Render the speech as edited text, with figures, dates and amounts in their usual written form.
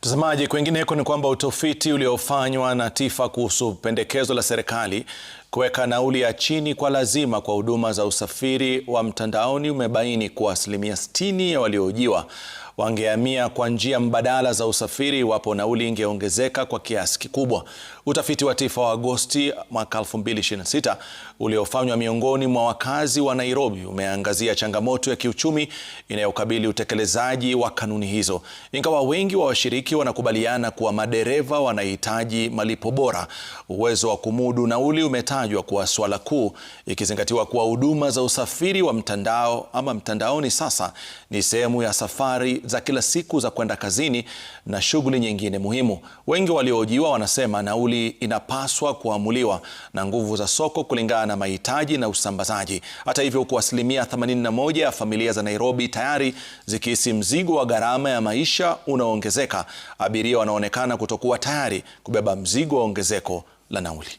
Mtazamaji, kwengineko ni kwamba utafiti uliofanywa na TIFA kuhusu pendekezo la serikali kuweka nauli ya chini kwa lazima kwa huduma za usafiri wa mtandaoni umebaini kuwa 60% ya waliohojiwa wangehamia kwa njia mbadala za usafiri iwapo nauli ingeongezeka kwa kiasi kikubwa. Utafiti wa TIFA wa Agosti mwaka 2026 uliofanywa miongoni mwa wakazi wa Nairobi umeangazia changamoto ya kiuchumi inayokabili utekelezaji wa kanuni hizo. Ingawa wengi wa washiriki wanakubaliana kuwa madereva wanahitaji malipo bora, uwezo wa kumudu nauli umetajwa kuwa swala kuu, ikizingatiwa kuwa huduma za usafiri wa mtandao ama mtandaoni sasa ni sehemu ya safari za kila siku za kwenda kazini na shughuli nyingine muhimu. Wengi waliohojiwa wanasema nauli inapaswa kuamuliwa na nguvu za soko kulingana na mahitaji na usambazaji. Hata hivyo, huku 81% ya familia za Nairobi tayari zikihisi mzigo wa gharama ya maisha unaoongezeka, abiria wanaonekana kutokuwa tayari kubeba mzigo wa ongezeko la nauli.